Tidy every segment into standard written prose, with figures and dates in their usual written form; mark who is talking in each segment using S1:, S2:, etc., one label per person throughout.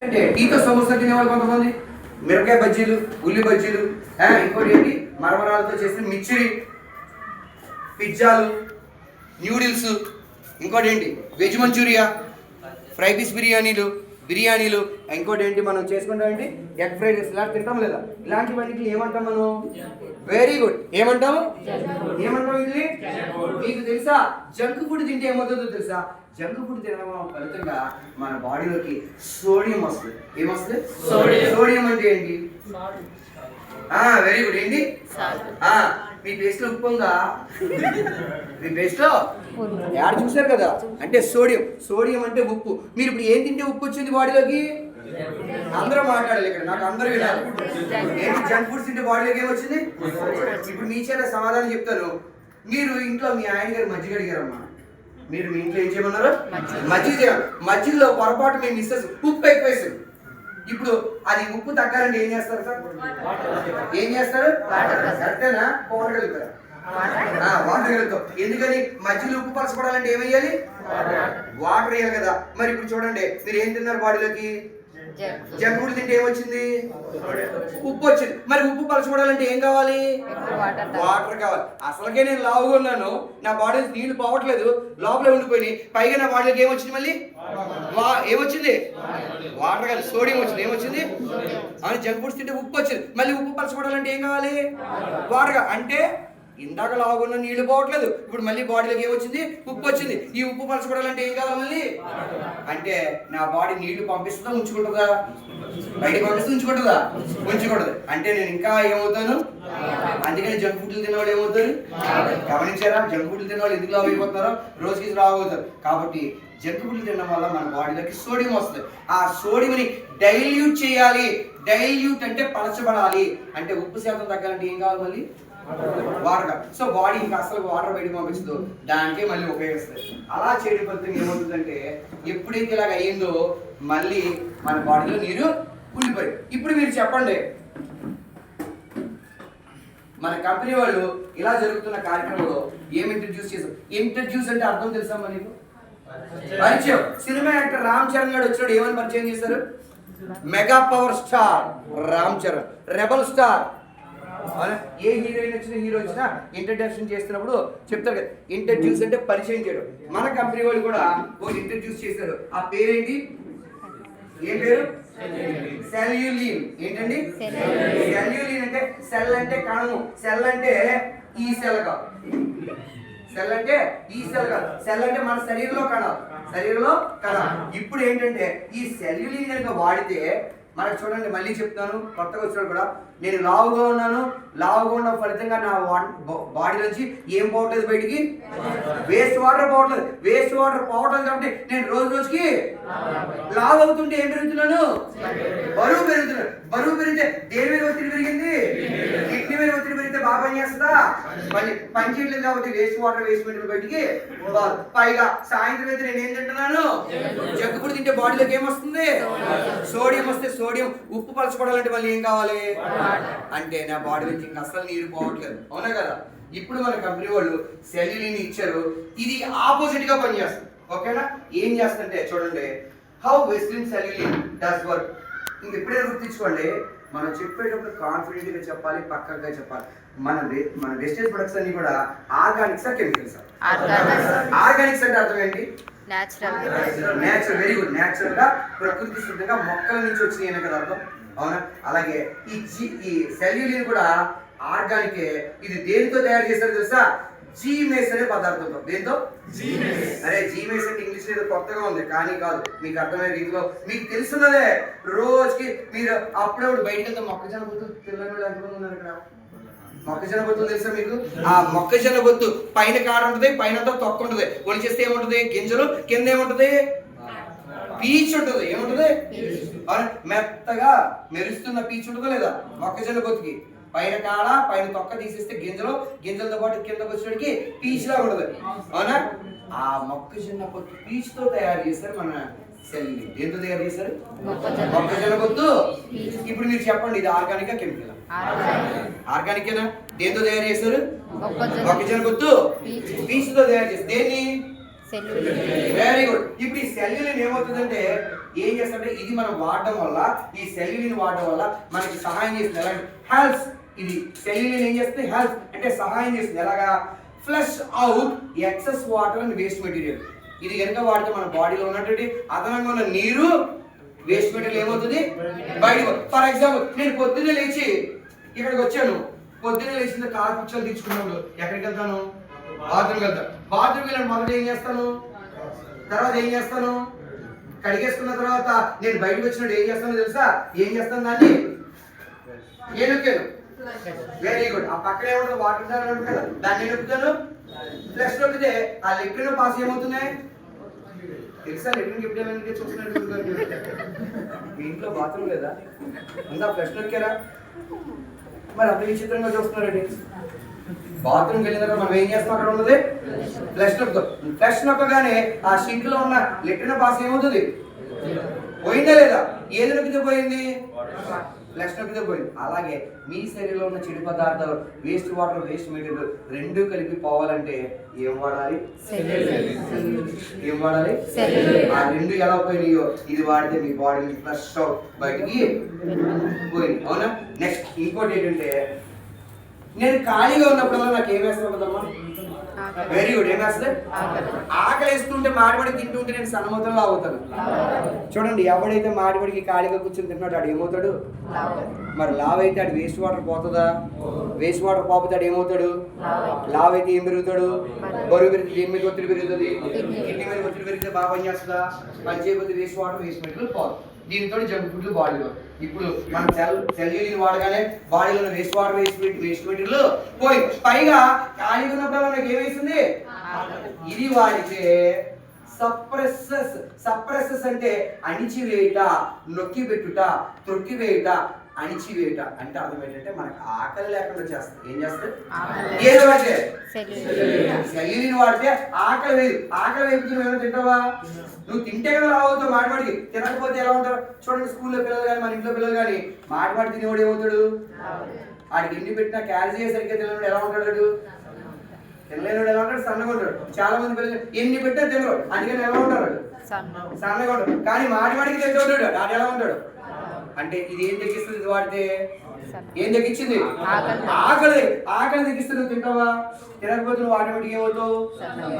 S1: అంటే టీతో సమోసా తినేవాళ్ళు కొంతమంది, మిరపకాయ బజ్జీలు, ఉల్లి బజ్జీలు, ఇంకోటి ఏంటి మరమరాలతో చేసిన మిర్చిరి, పిజ్జాలు, న్యూడిల్స్, ఇంకోటి ఏంటి వెజ్ మంచూరియా, ఫ్రై పీస్ బిర్యానీలు, ఇంకోటి ఏంటి మనం చేసుకుంటాం ఏంటి ఎగ్ ఫ్రైడ్ రైస్. ఇలా తింటాం లేదా? ఇలాంటివన్నీ ఏమంటాం మనం? Very good. ఏమంటాం ఇది? మీకు తెలుసా జంక్ ఫుడ్ తింటే ఏమవుతుందో తెలుసా? జంక్ ఫుడ్ తినడం ఫలితంగా మన బాడీలోకి సోడియం వస్తుంది. ఏమొస్తుంది? సోడియం అంటే ఏంటి? Very good. ఏంటి? మీ పేస్ట్ లో ఉప్పు ఉందా? మీ పేస్ట్ లో యాడ్ చూసారు కదా, అంటే సోడియం అంటే ఉప్పు. మీరు ఇప్పుడు ఏం తింటే ఉప్పు వచ్చింది బాడీలోకి? అందరూ మాట్లాడాలి ఇక్కడ, నాకు అందరూ వినాలి. ఏంటి జంక్ ఫుడ్స్ తింటే బాడీలోకి ఏమొచ్చింది? ఇప్పుడు మీ చేత సమాధానం చెప్తాను. మీరు ఇంట్లో మీ ఆయన గారు మజ్జిగ అడిగారమ్మా, మీరు మీ ఇంట్లో ఏం చేయమన్నారు? మజ్జిగ చేయాలి. మజ్జిగలో పొరపాటు మీ మిస్సెస్ ఉప్పు ఎక్కువేసారు. ఇప్పుడు అది ఉప్పు తగ్గాలంటే ఏం చేస్తారు సార్? ఏం చేస్తారు? కరెక్టేనా? పౌడర్ కలుపుతారా? వాటర్ కలుపుతాం. ఎందుకని? మజ్జిగలో ఉప్పు పలసపడాలంటే ఏమయ్యాలి? వాటర్ వేయాలి కదా. మరి ఇప్పుడు చూడండి, మీరు ఏం తిన్నారు బాడీలోకి? జంక్ ఫుడ్ తింటే ఏమొచ్చింది? ఉప్పు వచ్చింది. మరి ఉప్పు పలచబడాలంటే ఏం కావాలి? వాటర్ కావాలి. అసలుకే నేను లావుగా ఉన్నాను, నా బాడీ నీళ్లు పోవట్లేదు, లోపలే ఉండిపోయి, పైగా నా బాడీలోకి ఏమొచ్చింది? మళ్ళీ ఏమొచ్చింది? వాటర్ కాదు, సోడియం వచ్చింది. ఏమొచ్చింది? అని జంక్ ఫుడ్స్ తింటే ఉప్పు వచ్చింది. మళ్ళీ ఉప్పు పలచబడాలంటే ఏం కావాలి? వాటర్. అంటే ఇందాక లావుగా నీళ్లు పోవట్లేదు, ఇప్పుడు మళ్ళీ బాడీలోకి ఏమొచ్చింది? ఉప్పు వచ్చింది. ఈ ఉప్పు పలచబడాలంటే ఏం కావాలి మళ్ళీ? అంటే నా బాడీ నీళ్లు పంపిస్తుందా ఉంచుకుంటుందా? బయటకు పంపిస్తే ఉంచుకుంటుందా? ఉంచుకుంటుంది. అంటే నేను ఇంకా ఏమవుతాను? అందుకని జంక్ ఫుడ్లు తినేవాళ్ళు ఏమవుతారు? గమనించారా? జంక్ ఫుడ్లు తినేవాళ్ళు ఎందుకు లావు అయిపోతున్నారో? రోజుకి లావు అవుతారు. కాబట్టి జంక్ ఫుడ్లు తినడం వల్ల మన బాడీలోకి సోడియం వస్తుంది. ఆ సోడియంని డైల్యూట్ చేయాలి. డైల్యూట్ అంటే పలచబడాలి. అంటే ఉప్పు శాతం తగ్గాలంటే ఏం కావాలి మళ్ళీ? వాటర్. సో బాడీ ఇంకా అసలు వాటర్ బయటకు పంపిస్తుందో దానికే మళ్ళీ ఉపయోగిస్తుంది. అలా చేయడం ఫలితంగా ఏమవుతుందంటే ఎప్పుడైతే ఇలాగ అయ్యిందో మళ్ళీ మన బాడీలో నీరు ఉండిపోయి. ఇప్పుడు మీరు చెప్పండి, మన కంపెనీ వాళ్ళు ఇలా జరుగుతున్న కార్యక్రమంలో ఏం ఇంట్రడ్యూస్ చేశారు? ఇంట్రడ్యూస్ అంటే అర్థం తెలుసా మనకు? పరిచయం. సినిమా యాక్టర్ రామ్ చరణ్ గారు వచ్చినప్పుడు ఏమని పరిచయం చేశారు? Mega power star Ram Charan, rebel star. ఏ హీరోయిన్ వచ్చినా హీరో వచ్చినా ఇంట్రడక్షన్ చేస్తున్నప్పుడు చెప్తారు కదా, ఇంట్రడ్యూస్ అంటే పరిచయం చేయడం. మన కంపెనీ వాళ్ళు కూడా ఒక ఇంట్రడ్యూస్ చేశారు. ఆ పేరేంటి? ఏం పేరు? సెల్యులిన్. ఏంటండి? సెల్యులిన్ అంటే సెల్ అంటే కణము. సెల్ అంటే ఈ సెల్ కాదు. సెల్ అంటే ఈ సెల్ కాదు. సెల్ అంటే మన శరీరంలో కణం. ఇప్పుడు ఏంటంటే ఈ సెల్యులిన్ కనుక వాడితే మనకు చూడండి, మళ్ళీ చెప్తాను, కొత్తగా వచ్చినప్పుడు కూడా నేను లావుగా ఉన్న ఫలితంగా నా బాడీ నుంచి ఏం పోవట్లేదు బయటికి? వేస్ట్ వాటర్ పోవట్లేదు. వేస్ట్ వాటర్ పోవట్లేదు కాబట్టి నేను రోజుకి లావు అవుతుంటే ఏం పెరుగుతున్నాను? బరువు పెరుగుతున్నాను. బరువు పెరిగితే దేని మీద ఒత్తిడి పెరిగింది? కిడ్నీ మీద ఒత్తిడి పెరిగితే బాగా పని చేస్తుందా? పని చేయట్లేదు కాబట్టి వేస్ట్ వాటర్ బయటికి. పైగా సాయంత్రం అయితే నేను ఏం తింటున్నాను? జంక్ ఫుడ్ తింటే బాడీలోకి ఏమొస్తుంది? సోడియం వస్తే సోడియం ఉప్పు పలచబడాలంటే మళ్ళీ ఏం కావాలి? అంటే నా బాడీ నుంచి ఇంకా అసలు నీరు పోవట్లేదు. అవునా కదా? ఇప్పుడు మన కంపెనీ వాళ్ళు సెల్యులిన్ ఇచ్చారు. ఇది ఆపోజిట్ గా పనిచేస్తుంది. ఓకేనా? ఏం చేస్తుంటే చూడండి, హౌ వెస్లిన్ సెల్యులిన్ డస్ వర్క్. ఇంక ఎప్పుడైనా గుర్తించుకోండి, మనం చెప్పేటప్పుడు కాన్ఫిడెంట్ గా చెప్పాలి, పక్కగా చెప్పాలి. మన వెస్టేజ్ ప్రొడక్ట్స్ అన్ని కూడా ఆర్గానిక్స్ కెమికల్స్. ఆర్గానిక్స్ అంటే అర్థం ఏంటి? నేచురల్. Very good. నేచురల్ గా ప్రకృతి సిద్ధంగా మొక్కల నుంచి వచ్చినాయి కదా అర్థం. అవునా? అలాగే ఈ సెల్యులిన్ కూడా ఆర్గానికే. ఇది దేనితో తయారు చేశారో తెలుసా? జీమేస్ అనే పదార్థంతో. దేంతో? అరే జీమేస్ అంటే ఇంగ్లీష్ ఏదో కొత్తగా ఉంది, కానీ కాదు, మీకు అర్థమయ్యే రీతిలో మీకు తెలుసున్నదే. రోజుకి మీరు అప్పుడప్పుడు బయటకు వెళ్తే మొక్కజొన్న పొత్తు తెల్లని వాళ్ళు ఎంతమంది ఉన్నారు ఇక్కడ? మొక్కజొన్న పొత్తు తెలుసా మీకు? ఆ మొక్కజొన్న పొత్తు పైన కాడ ఉంటుంది, పైన తొక్క ఉంటుంది. ఒలి చేస్తే ఏముంటుంది? గింజలు. కింద ఏముంటుంది? పీచు ఉంటుంది. ఏముంటుంది? మెత్తగా మెరుస్తున్న పీచు ఉంటుందా లేదా? మొక్కజొన్న పొత్తుకి పైన కాడ, పైన తొక్క తీసేస్తే గింజలతో పాటు కిందకు వచ్చేటికి పీచులా ఉండదు. అవునా? ఆ మొక్కజొన్న పొత్తు పీచుతో తయారు చేస్తారు మన సెల్యులిన్. దేంతో తయారు చేశారు? మొక్కజొన్న పొత్తు. ఇప్పుడు మీరు చెప్పండి, ఇది ఆర్గానికా కెమికల్? ఆర్గానికేనా? దేంతో తయారు చేశారు? మొక్కజొన్న పొత్తు పీచుతో తయారు చేస్తారు. దేన్ని? Very good. ఇప్పుడు ఈ సెల్యులిన్ ఏమవుతుందంటే ఏం చేస్తారంటే ఇది మనం వాడడం వల్ల, ఈ సెల్యులిన్ వాడడం వల్ల మనకి సహాయం చేస్తుంది. ఎలాంటి హెల్ప్స్, ఇది సెల్యులిన్ ఏం చేస్తుంది, హెల్ప్స్ అంటే సహాయం చేస్తుంది. ఎలాగా, flush out excess water and waste material. ఇది కనుక వాడితే మన బాడీలో ఉన్నటువంటి అదనంగా ఉన్న నీరు, వేస్ట్ మెటీరియల్ ఏమవుతుంది, బయట. ఫర్ ఎగ్జాంపుల్ నేను పొద్దున్నే లేచి ఇక్కడికి వచ్చాను, పొద్దున్నే లేచిన కాలు పిచ్చలు తీసుకున్నాను, ఎక్కడికి వెళ్తాను, బాత్రూమ్కి వెళ్తాను. బాత్రూమ్కి వెళ్ళిన మొదట ఏం చేస్తాను, తర్వాత ఏం చేస్తాను, కడిగేసుకున్న తర్వాత నేను బయటకు వచ్చినట్టు ఏం చేస్తానో తెలుసా, ఏం చేస్తాను, దాన్ని నొక్కాను. Very good. ఆ పక్కనే ఏమవుతుంది, వాటర్ దాని ఉంటుంది కదా, దాన్ని నొక్కుతాను. ఫ్లష్ నొక్కితే ఆ లెట్రిన్ పాస్ ఏమవుతున్నాయి తెలుసా, లెట్రిన్ ఎప్పుడు ఏమైనా చూస్తున్నట్టు. మీ ఇంట్లో బాత్రూమ్ లేదా, అంతా ఫ్లష్ నొక్కారా, మరి అంత విచిత్రంగా చూస్తున్నారండి. బాత్రూమ్కి వెళ్ళిన తర్వాత మనం ఏం చేస్తాం, అక్కడ ఉన్నది ఫ్లష్ నొక్కుతాం. ఫ్లష్ నొక్కగానే ఆ సింక్ లో ఉన్న లెట్రిన్ పాస్ ఏమవుతుంది, పోయిందా లేదా, ఏది నొక్కితే పోయింది, ఫ్లష్ నొక్కితే పోయింది. అలాగే మీ శరీరంలో ఉన్న చెడు పదార్థాలు, వేస్ట్ వాటర్, వేస్ట్ మెటీరియల్ రెండు కలిపి పోవాలంటే ఏం వాడాలి, ఏం వాడాలి, ఆ రెండు ఎలా పోయినాయో ఇది వాడితే మీ బాడీ ఫ్లష్ బయటికి పోయింది. అవునా. నెక్స్ట్ ఇంకోటి ఏంటంటే, నేను ఖాళీగా ఉన్నప్పుడల్లా నాకు ఏం వేస్తూ ఉంటుందమ్మా, వెరీ గుడ్, ఏం వేస్తుంది, ఆకలి వేస్తుంటే మాడిపడి తింటుంటే నేను సన్నమవుతాను, అవుతాను. చూడండి, ఎవడైతే మాడిపడికి ఖాళీగా కూర్చొని తింటున్నాడు ఆడు ఏమవుతాడు, మరి లావ్ అయితే ఆడు వేస్ట్ వాటర్ పోతుందా, వేస్ట్ వాటర్ పోతే ఆడు ఏమవుతాడు, లావ్ అయితే ఏం పెరుగుతాడు, బరువు పెరిగితే ఏం మీద ఒత్తిడి పెరుగుతుంది, కిడ్నీ మీద ఒత్తిడి పెరిగితే బాగా పని చేస్తుందా, పని చేయకపోతే వేస్ట్ వాటర్, వేస్ట్ మెటీరియల్ పోదు. దీనితో జంక్ ఫుడ్లు బాడీలో. ఇప్పుడు మనం సెల్యులిన్ వాడగానే బాడీలో వేస్ట్ వాటర్, వేస్ట్ మెటీరియల్ పోయి, పైగా ఖాళీగా ఉన్నప్పుడు మనకి ఏమేస్తుంది, ఇది వాడితే సప్రెసెస్ అంటే అణిచివేయుట, నొక్కి పెట్టుట, తొక్కివేయుట, అణిచివేయుట అంటే అర్థం ఏంటంటే మనకు ఆకలి లేకుండా చేస్తుంది. ఏం చేస్తుంది, ఏది వాడితే, సెల్యులిన్ వాడితే ఆకలి వేయదు. ఆకలి వేపుతూ ఏమైనా తింటావా, నువ్వు తింటే కదా రావుతావు, మాటిమాటికి తినకపోతే ఎలా ఉంటారు. చూడండి, స్కూల్లో పిల్లలు కానీ మన ఇంట్లో పిల్లలు కానీ మాటిమాటి తినేవాడు ఏమవుతాడు, ఆడికి ఎన్ని పెట్టినా క్యాలరీ సరిగ్గా తినవాడు ఎలా ఉంటాడు, తినలేనివాడు ఎలా ఉంటాడు, సన్నగా ఉంటాడు. చాలా మంది పిల్లలు ఎన్ని పెట్టినా తినరు, అందుకని ఎలా ఉంటాడు, సన్నగా ఉంటాడు. కానీ మాటిమాటికి తింటూ ఉంటాడు, ఆడు ఎలా ఉంటాడు అంటే ఇది ఏం తగ్గిస్తుంది, ఇది వాడితే ఏం తగ్గించింది, ఆకలి తగ్గిస్తుంది. నువ్వు తింటావా, తినకపోతే నువ్వు ఆటోమేటిక్ ఏమవుతావు,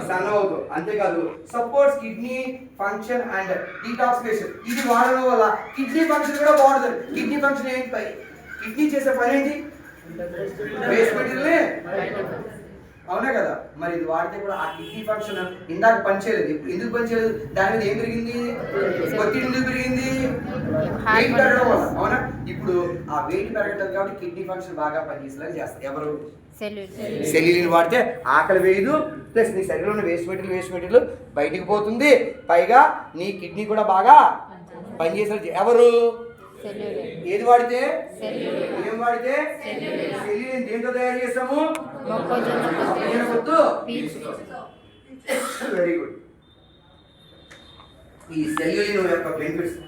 S1: సన్న అవుతావు. అంతేకాదు supports kidney function and detoxification. ఇది వాడడం వల్ల కిడ్నీ ఫంక్షన్ కూడా బాగుంటుంది. కిడ్నీ ఫంక్షన్ ఏంటి, కిడ్నీ చేసే పని ఏంటి, వేస్ట్ మెటీరియల్, అవునా కదా. మరి ఇది వాడితే కూడా ఆ కిడ్నీ ఫంక్షన్ ఇందాక పనిచేయలేదు. ఇప్పుడు ఎందుకు పనిచేయలేదు, దాని మీద ఏం పెరిగింది, ఒత్తిడి ఎందుకు పెరిగింది, వెయిట్ పెరగడం వల్ల. అవునా. ఇప్పుడు ఆ వెయిట్ పెరగడం కాబట్టి కిడ్నీ ఫంక్షన్ బాగా పనిచేసేలాగా చేస్తారు. ఎవరు, సెల్యులిన్ వాడితే ఆకలి వేయదు, ప్లస్ నీ శరీరంలో వేస్ట్ మెటీరియల్ బయటికి పోతుంది, పైగా నీ కిడ్నీ కూడా బాగా పనిచేసేది. ఎవరు, ఏది వాడితే, ఏం వాడితే, సెల్యులిన్ దేంతో తయారు చేస్తాము, వెరీ గుడ్. ఈ సెల్యులిన్ యొక్క బెనిఫిట్స్